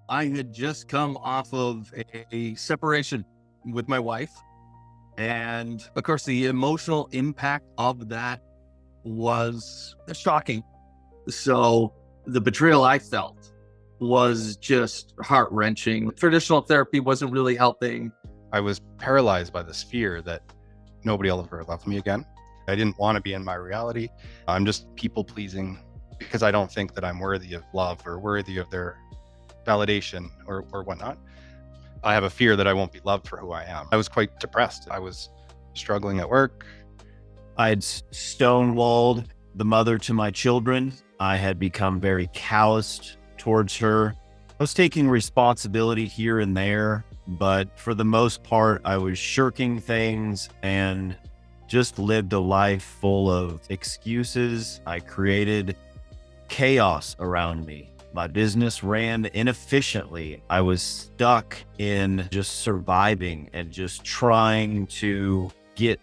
I had just come off of a separation with my wife. And of course, the emotional impact of that was shocking. So the betrayal I felt was just heart wrenching. Traditional therapy wasn't really helping. I was paralyzed by this fear that nobody will ever love me again. I didn't want to be in my reality. I'm just people pleasing because I don't think that I'm worthy of love or worthy of their validation or whatnot. I have a fear that I won't be loved for who I am. I was quite depressed. I was struggling at work. I had stonewalled the mother to my children. I had become very calloused towards her. I was taking responsibility here and there, but for the most part, I was shirking things and just lived a life full of excuses. I created chaos around me. My business ran inefficiently. I was stuck in just surviving and just trying to get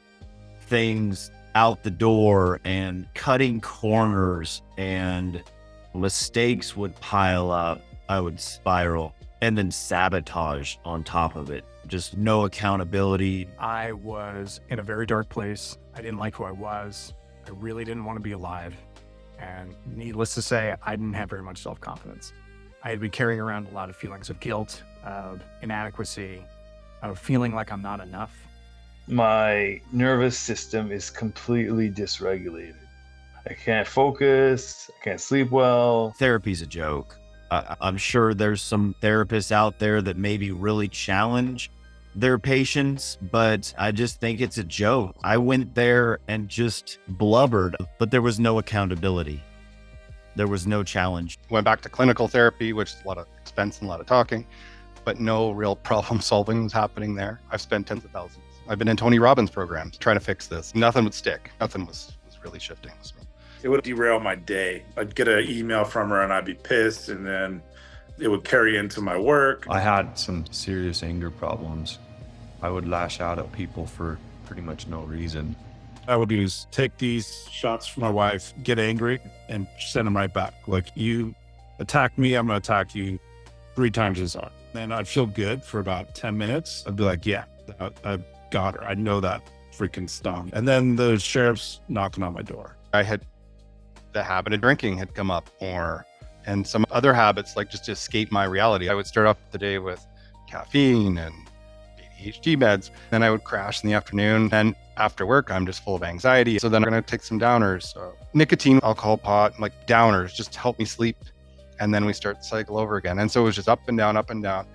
things out the door and cutting corners, and mistakes would pile up. I would spiral, and then sabotage on top of it. Just no accountability. I was in a very dark place. I didn't like who I was. I really didn't want to be alive. And needless to say, I didn't have very much self-confidence. I had been carrying around a lot of feelings of guilt, of inadequacy, of feeling like I'm not enough. My nervous system is completely dysregulated. I can't focus, I can't sleep well. Therapy's a joke. I'm sure there's some therapists out there that maybe really challenge their patients, but I just think it's a joke. I went there and just blubbered, but there was no accountability. There was no challenge. Went back to clinical therapy, which is a lot of expense and a lot of talking, but no real problem solving was happening there. I've spent tens of thousands. I've been in Tony Robbins programs trying to fix this. Nothing would stick. Nothing was really shifting. So it would derail my day. I'd get an email from her and I'd be pissed, and then it would carry into my work. I had some serious anger problems. I would lash out at people for pretty much no reason. I would take these shots from my wife, get angry, and send them right back. Like, you attack me, I'm going to attack you 3 times as hard. Then I'd feel good for about 10 minutes. I'd be like, yeah, I got her. I know that freaking stung. And then the sheriff's knocking on my door. I had the habit of drinking had come up more, and some other habits, like just to escape my reality. I would start off the day with caffeine and ADHD meds. Then I would crash in the afternoon. And after work, I'm just full of anxiety. So then I'm going to take some downers, nicotine, alcohol, pot, like downers, just to help me sleep. And then we start to cycle over again. And so it was just up and down, up and down.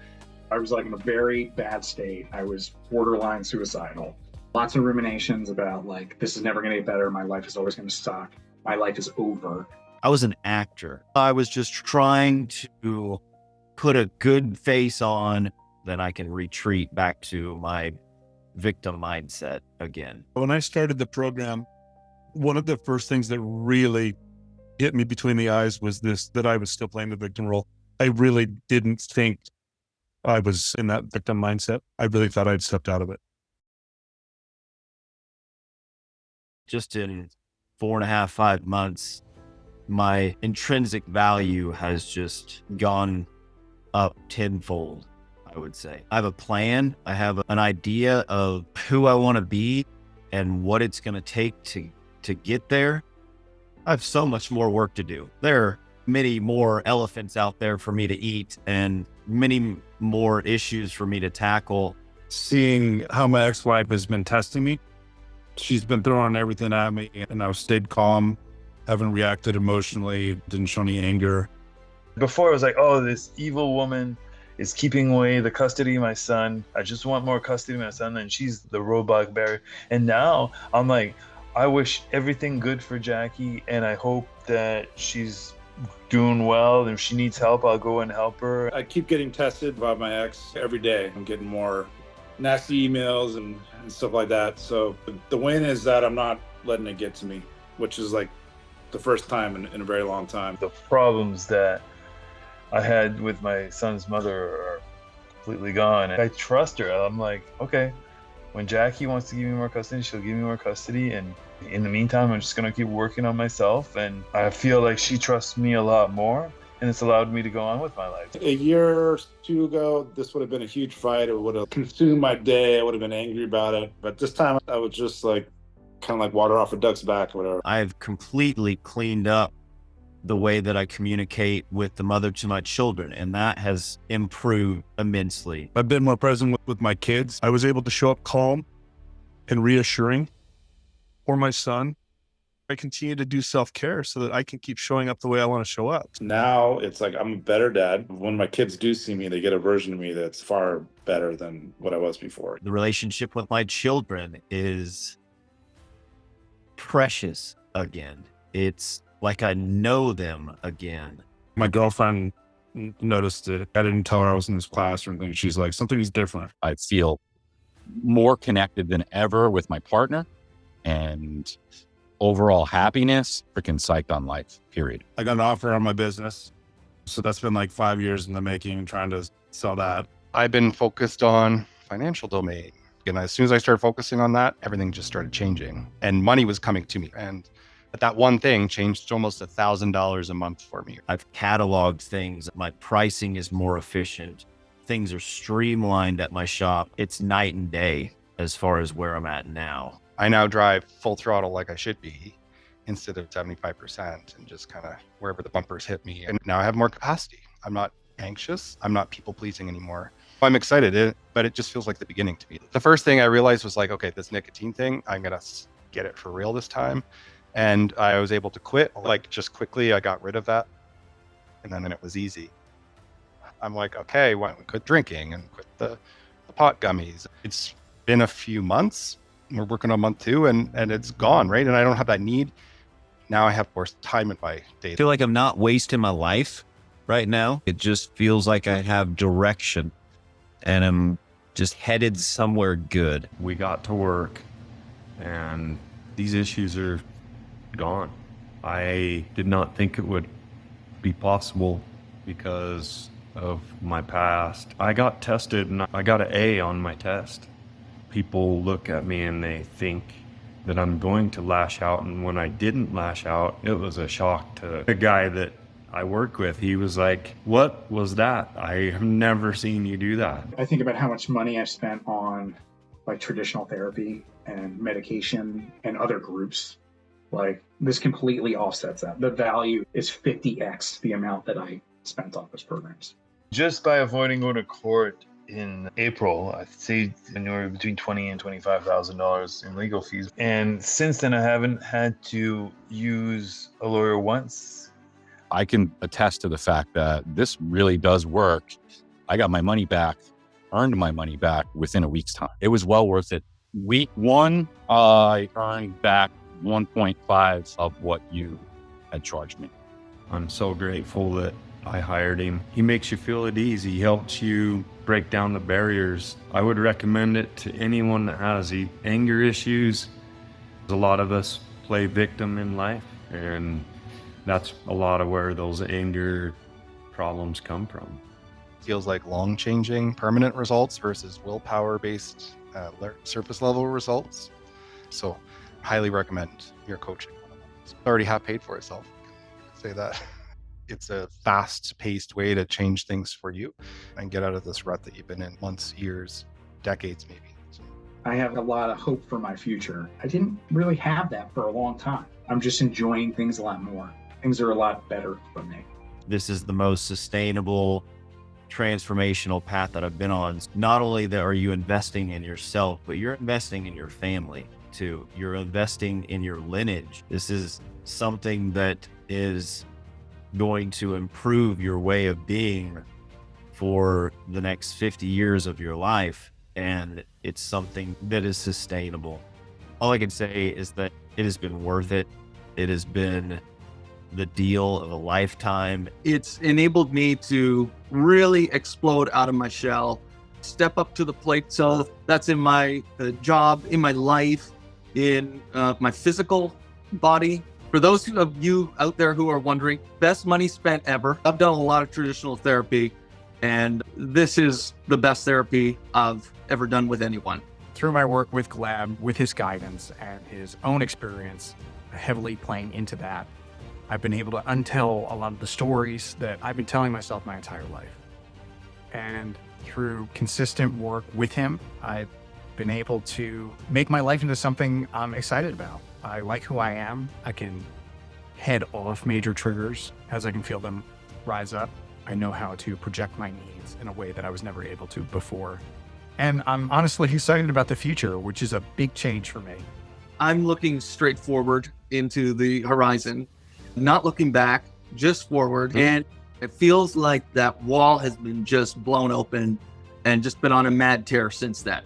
I was like in a very bad state. I was borderline suicidal. Lots of ruminations about like, this is never going to get better. My life is always going to suck. My life is over. I was an actor. I was just trying to put a good face on, then I can retreat back to my victim mindset again. When I started the program, one of the first things that really hit me between the eyes was this, that I was still playing the victim role. I really didn't think I was in that victim mindset. I really thought I'd stepped out of it. Just in 4.5, 5 months, my intrinsic value has just gone up tenfold, I would say. I have a plan. I have an idea of who I want to be and what it's going to take to get there. I have so much more work to do. There are many more elephants out there for me to eat and many more issues for me to tackle. Seeing how my ex-wife has been testing me, she's been throwing everything at me, and I've stayed calm, haven't reacted emotionally, didn't show any anger. Before, I was like, oh, this evil woman is keeping away the custody of my son. I just want more custody of my son, and she's the roadblock barrier. And now I'm like, I wish everything good for Jackie, and I hope that she's doing well. And if she needs help, I'll go and help her. I keep getting tested by my ex every day. I'm getting more nasty emails and stuff like that. So the win is that I'm not letting it get to me, which is like the first time in a very long time. The problems that I had with my son's mother are completely gone. I trust her. I'm like, okay, when Jackie wants to give me more custody, she'll give me more custody. And in the meantime, I'm just going to keep working on myself. And I feel like she trusts me a lot more. and it's allowed me to go on with my life. A year or two ago, this would have been a huge fight. It would have consumed my day. I would have been angry about it. But this time I was just like, kind of like water off a duck's back or whatever. I've completely cleaned up the way that I communicate with the mother to my children, and that has improved immensely. I've been more present with my kids. I was able to show up calm and reassuring for my son. I continue to do self-care so that I can keep showing up the way I want to show up. Now it's like I'm a better dad. When my kids do see me, they get a version of me that's far better than what I was before. The relationship with my children is precious again. It's like I know them again. My girlfriend noticed it. I didn't tell her I was in this class or anything. She's like, something's different. I feel more connected than ever with my partner, and overall happiness, freaking psyched on life, period. I got an offer on my business. So that's been like 5 years in the making, trying to sell that. I've been focused on financial domain. And as soon as I started focusing on that, everything just started changing and money was coming to me. And that one thing changed almost $1,000 a month for me. I've cataloged things. My pricing is more efficient. Things are streamlined at my shop. It's night and day as far as where I'm at now. I now drive full throttle like I should be instead of 75% and just kind of wherever the bumpers hit me. And now I have more capacity. I'm not anxious. I'm not people pleasing anymore. I'm excited, but it just feels like the beginning to me. The first thing I realized was like, okay, this nicotine thing, I'm going to get it for real this time. And I was able to quit, like just quickly. I got rid of that. And then it was easy. I'm like, okay, why don't we quit drinking and quit the pot gummies? It's been a few months. We're working on month 2 and it's gone, right? And I don't have that need. Now I have more time in my day. I feel like I'm not wasting my life right now. It just feels like I have direction and I'm just headed somewhere good. We got to work and these issues are gone. I did not think it would be possible because of my past. I got tested and I got an A on my test. People look at me and they think that I'm going to lash out, and when I didn't lash out, it was a shock to the guy that I work with. He was like, "What was that? I have never seen you do that." I think about how much money I've spent on like traditional therapy and medication and other groups. Like this completely offsets that. The value is 50x the amount that I spent on those programs. Just by avoiding going to court in April, I'd say anywhere between $20,000 and $25,000 in legal fees. And since then, I haven't had to use a lawyer once. I can attest to the fact that this really does work. I got my money back, earned my money back within a week's time. It was well worth it. Week 1, I earned back 1.5 of what you had charged me. I'm so grateful that I hired him. He makes you feel at ease. He helps you break down the barriers. I would recommend it to anyone that has anger issues. A lot of us play victim in life, and that's a lot of where those anger problems come from. Feels like long changing permanent results versus willpower based surface level results. So highly recommend your coaching. It's already half paid for itself. Say that. It's a fast-paced way to change things for you and get out of this rut that you've been in months, years, decades, maybe. So. I have a lot of hope for my future. I didn't really have that for a long time. I'm just enjoying things a lot more. Things are a lot better for me. This is the most sustainable, transformational path that I've been on. Not only that are you investing in yourself, but you're investing in your family too. You're investing in your lineage. This is something that is going to improve your way of being for the next 50 years of your life. And it's something that is sustainable. All I can say is that it has been worth it. It has been the deal of a lifetime. It's enabled me to really explode out of my shell, step up to the plate. So that's in my job, in my life, in my physical body. For those of you out there who are wondering, best money spent ever. I've done a lot of traditional therapy, and this is the best therapy I've ever done with anyone. Through my work with Gleb, with his guidance and his own experience, heavily playing into that, I've been able to untell a lot of the stories that I've been telling myself my entire life. And through consistent work with him, I've been able to make my life into something I'm excited about. I like who I am. I can head off major triggers as I can feel them rise up. I know how to project my needs in a way that I was never able to before. And I'm honestly excited about the future, which is a big change for me. I'm looking straight forward into the horizon, not looking back, just forward. And it feels like that wall has been just blown open and just been on a mad tear since then.